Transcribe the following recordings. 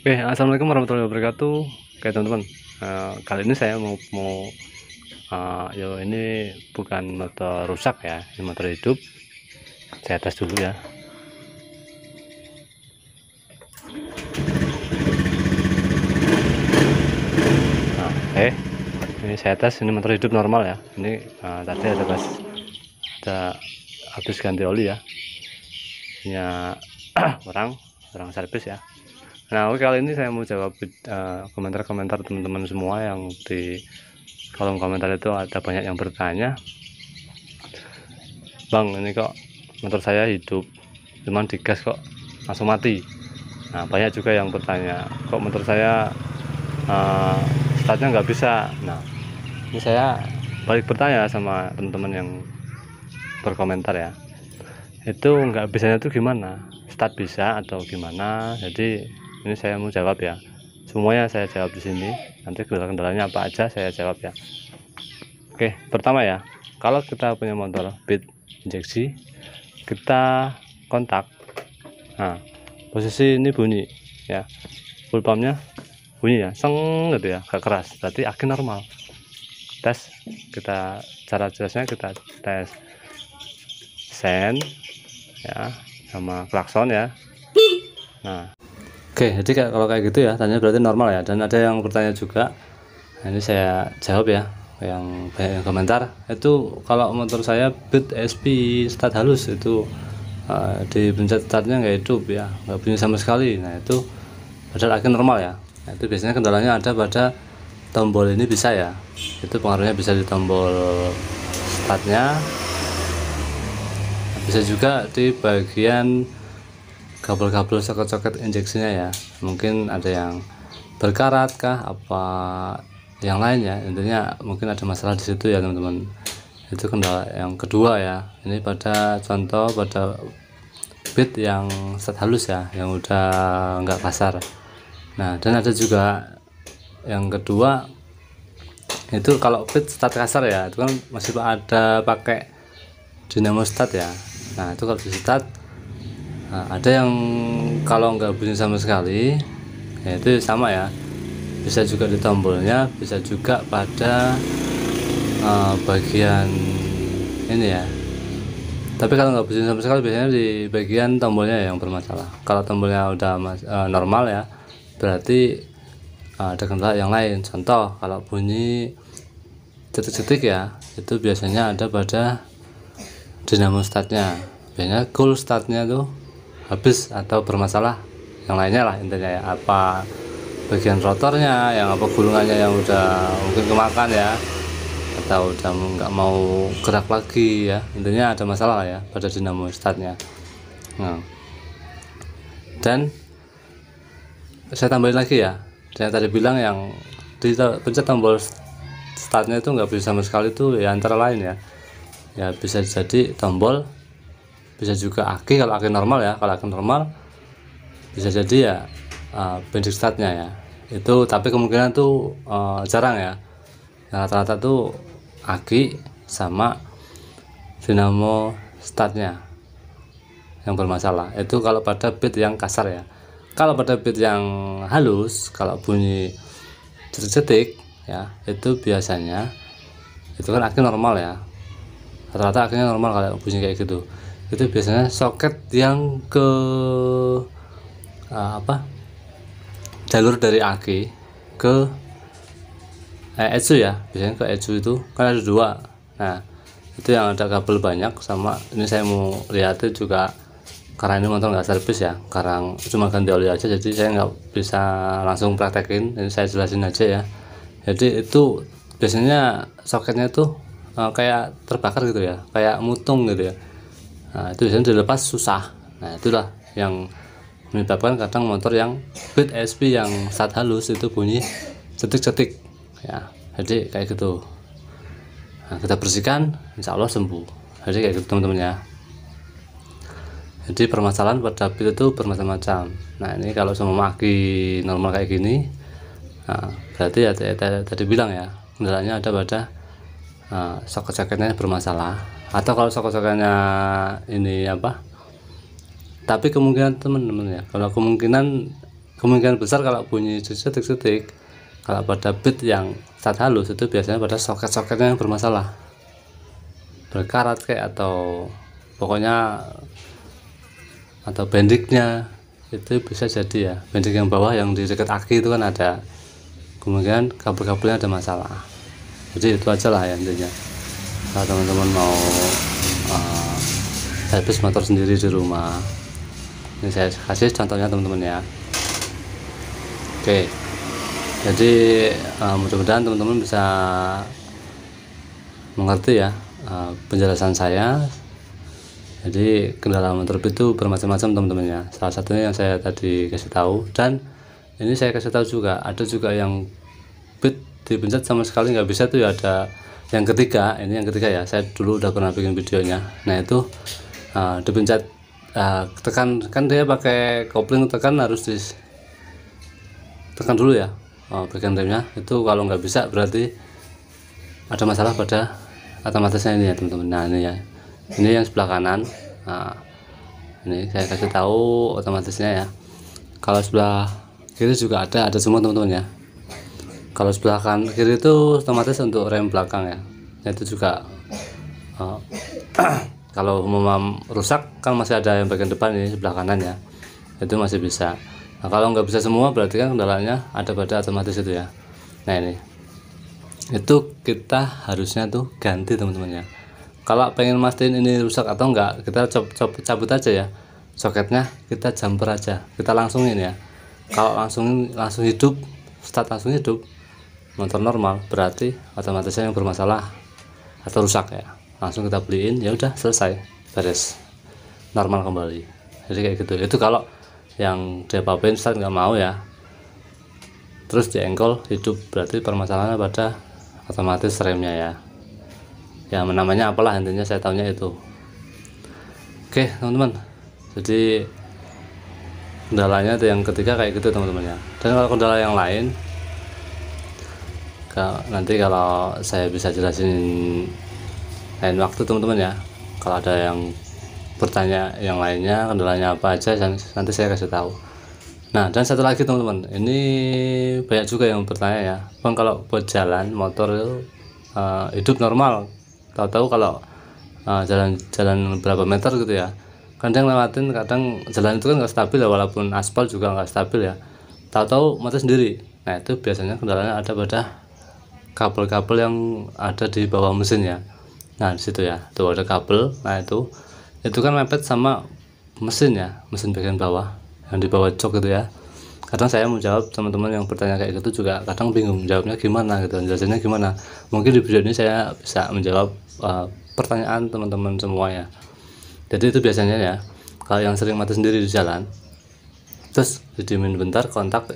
Oke, assalamualaikum warahmatullahi wabarakatuh. Oke teman-teman, kali ini saya mau ini bukan motor rusak ya, ini motor hidup. Saya tes dulu ya. Nah, ini saya tes, ini motor hidup normal ya. Ini tadi ada habis ganti oli ya. Punya orang servis ya. Nah, oke, kali ini saya mau jawab komentar-komentar teman-teman semua yang di kolom komentar itu. Ada banyak yang bertanya, Bang, ini kok motor saya hidup, cuman digas kok langsung mati. Nah, banyak juga yang bertanya, kok motor saya startnya nggak bisa. Nah, ini saya balik bertanya sama teman-teman yang berkomentar ya, itu nggak bisanya itu gimana, start bisa atau gimana. Jadi ini saya mau jawab ya, semuanya saya jawab di sini. Nanti kendalanya apa aja saya jawab ya. Oke, pertama ya, kalau kita punya motor bit injeksi, kita kontak. Nah, posisi ini bunyi ya, full pumpnya bunyi ya, seng gitu ya, gak keras, berarti aki normal. Tes, cara tesnya kita tes sen ya, sama klakson ya. Nah, oke, jadi kalau kayak gitu ya, tanya berarti normal ya. Dan ada yang bertanya juga, nah, ini saya jawab ya, yang banyak yang komentar itu, kalau motor saya bit SP start halus itu dipencet startnya nggak hidup ya, nggak bunyi sama sekali. Nah, itu padahal aki normal ya. Nah, itu biasanya kendalanya ada pada tombol ini bisa ya, itu pengaruhnya bisa di tombol startnya, bisa juga di bagian kabel-kabel soket-soket injeksinya ya. Mungkin ada yang berkarat kah apa yang lain ya, intinya mungkin ada masalah di situ ya teman-teman. Itu kendala yang kedua ya. Ini pada contoh pada bit yang start halus ya, yang udah nggak kasar. Nah, dan ada juga yang kedua, itu kalau bit start kasar ya, itu kan masih ada pakai dinamo start ya. Nah, itu kalau di start, nah, ada yang kalau nggak bunyi sama sekali ya, itu sama ya, bisa juga di tombolnya, bisa juga pada bagian ini ya. Tapi kalau nggak bunyi sama sekali, biasanya di bagian tombolnya yang bermasalah. Kalau tombolnya udah normal ya, berarti ada kendala yang lain. Contoh, kalau bunyi cetik-cetik ya, itu biasanya ada pada dinamo startnya. Biasanya cool startnya tuh habis atau bermasalah, yang lainnya lah intinya ya. Apa bagian rotornya, yang apa gulungannya yang udah mungkin kemakan ya, atau udah nggak mau gerak lagi ya, intinya ada masalah ya pada dinamo startnya. Nah, dan saya tambahin lagi ya, saya tadi bilang yang pencet tombol startnya itu nggak bisa sama sekali itu ya, antara lain ya bisa jadi tombol, bisa juga aki. Kalau aki normal ya, kalau aki normal bisa jadi ya basic startnya ya itu, tapi kemungkinan tuh jarang ya. Nah, rata-rata tuh aki sama dinamo startnya yang bermasalah. Itu kalau pada bit yang kasar ya. Kalau pada bit yang halus, kalau bunyi detik-detik ya, itu biasanya itu kan aki normal ya, rata-rata akinya normal. Kalau bunyi kayak gitu, itu biasanya soket yang ke jalur dari aki ke ECU ya, biasanya ke ECU itu kan ada dua. Nah, itu yang ada kabel banyak. Sama ini saya mau lihatin juga, karena ini motor nggak servis ya, sekarang cuma ganti oli aja, jadi saya nggak bisa langsung praktekin. Ini saya jelasin aja ya. Jadi itu biasanya soketnya tuh kayak terbakar gitu ya, kayak mutung gitu ya. Nah, itu biasanya dilepas susah. Nah, itulah yang menyebabkan kadang motor yang bit SP yang start halus itu bunyi cetik-cetik ya. Jadi kayak gitu. Nah, kita bersihkan, insya Allah sembuh. Jadi kayak gitu teman-teman ya. Jadi permasalahan pada bit itu bermacam-macam. Nah, ini kalau semua aki normal kayak gini, nah, berarti ya tadi bilang ya, kendalanya ada pada soket-soketnya bermasalah. Atau kalau soket-soketnya ini tapi kemungkinan teman-teman ya, kalau kemungkinan kemungkinan besar kalau bunyi setik-setik, kalau pada bit yang stat halus itu biasanya pada soket-soketnya yang bermasalah, berkarat kayak atau pokoknya atau bendiknya itu bisa jadi ya, bendik yang bawah yang di dekat aki itu kan ada kemungkinan kabel-kabelnya ada masalah. Jadi itu aja lah ya intinya. Kalau teman-teman mau servis motor sendiri di rumah, ini saya kasih contohnya teman-teman ya. Oke, jadi mudah-mudahan teman-teman bisa mengerti ya penjelasan saya. Jadi kendala motor bit itu bermacam-macam teman-teman ya. Salah satunya yang saya tadi kasih tahu, dan ini saya kasih tahu juga ada juga yang bit dipencet sama sekali nggak bisa tuh ya. Ada yang ketiga, ini yang ketiga ya, saya dulu udah pernah bikin videonya. Nah itu dipencet tekan, kan dia pakai kopling, tekan harus ditekan dulu ya bagian remnya itu. Kalau nggak bisa berarti ada masalah pada otomatisnya ini ya teman-teman. Nah ini ya, ini yang sebelah kanan. Nah, ini saya kasih tahu otomatisnya ya. Kalau sebelah kiri juga ada semua teman-teman ya. Kalau sebelah kiri itu otomatis untuk rem belakang ya. Itu juga kalau memang rusak kan masih ada yang bagian depan ini sebelah kanan ya, itu masih bisa. Nah kalau nggak bisa semua berarti kan kendalanya ada pada otomatis itu ya. Nah ini itu kita harusnya tuh ganti teman-teman ya. Kalau pengen mastiin ini rusak atau enggak, kita cabut aja ya soketnya, kita jumper aja, kita langsungin ya. Kalau langsung hidup, start langsung hidup, motor normal, berarti otomatisnya yang bermasalah atau rusak ya. Langsung kita beliin, ya udah selesai, beres, normal kembali. Jadi kayak gitu. Itu kalau yang dia papain start nggak mau ya, terus diengkol hidup, berarti permasalahannya pada otomatis remnya ya. Ya namanya apalah, intinya saya tahunya itu. Oke teman-teman, jadi kendalanya itu yang ketiga kayak gitu teman-teman ya. Dan kalau kendala yang lain nanti kalau saya bisa jelasin lain waktu teman-teman ya. Kalau ada yang bertanya yang lainnya kendalanya apa aja, nanti saya kasih tahu. Nah dan satu lagi teman-teman, ini banyak juga yang bertanya ya, Bang kalau buat jalan motor itu hidup normal, tahu-tahu kalau jalan berapa meter gitu ya, kadang lewatin, kadang jalan itu kan nggak stabil ya, walaupun aspal juga nggak stabil ya, tahu-tahu mati sendiri. Nah itu biasanya kendalanya ada pada kabel-kabel yang ada di bawah mesin ya. Nah disitu ya, tuh ada kabel. Nah itu kan mepet sama mesin ya, mesin bagian bawah yang di bawah jok gitu ya. Kadang saya menjawab teman-teman yang bertanya kayak gitu juga kadang bingung jawabnya gimana gitu, jelasannya gimana. Mungkin di video ini saya bisa menjawab pertanyaan teman-teman semua ya. Jadi itu biasanya ya, kalau yang sering mati sendiri di jalan, terus didiemin bentar, kontak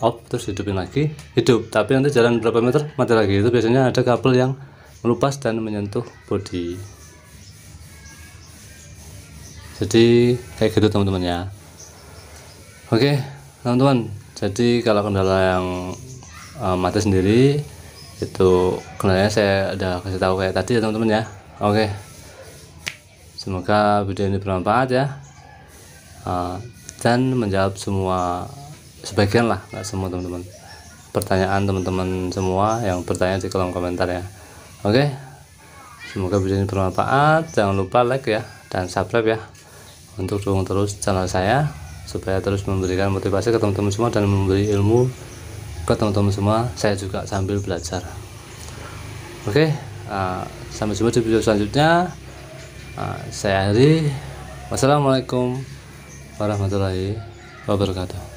off, terus hidupin lagi, hidup, tapi nanti jalan berapa meter mati lagi. Itu biasanya ada kabel yang melupas dan menyentuh bodi. Jadi kayak gitu teman-teman ya. Oke teman-teman, jadi kalau kendala yang mati sendiri itu kendalanya saya udah kasih tahu kayak tadi ya teman-teman ya. Oke, semoga video ini bermanfaat ya, dan menjawab semua, sebagian lah, nggak semua teman-teman, pertanyaan teman-teman semua yang bertanya di kolom komentar ya. Oke, semoga video ini bermanfaat. Jangan lupa like ya dan subscribe ya, untuk dukung terus channel saya supaya terus memberikan motivasi ke teman-teman semua dan memberi ilmu ke teman-teman semua. Saya juga sambil belajar. Oke, sampai jumpa di video selanjutnya. Saya akhiri. Wassalamualaikum warahmatullahi wabarakatuh.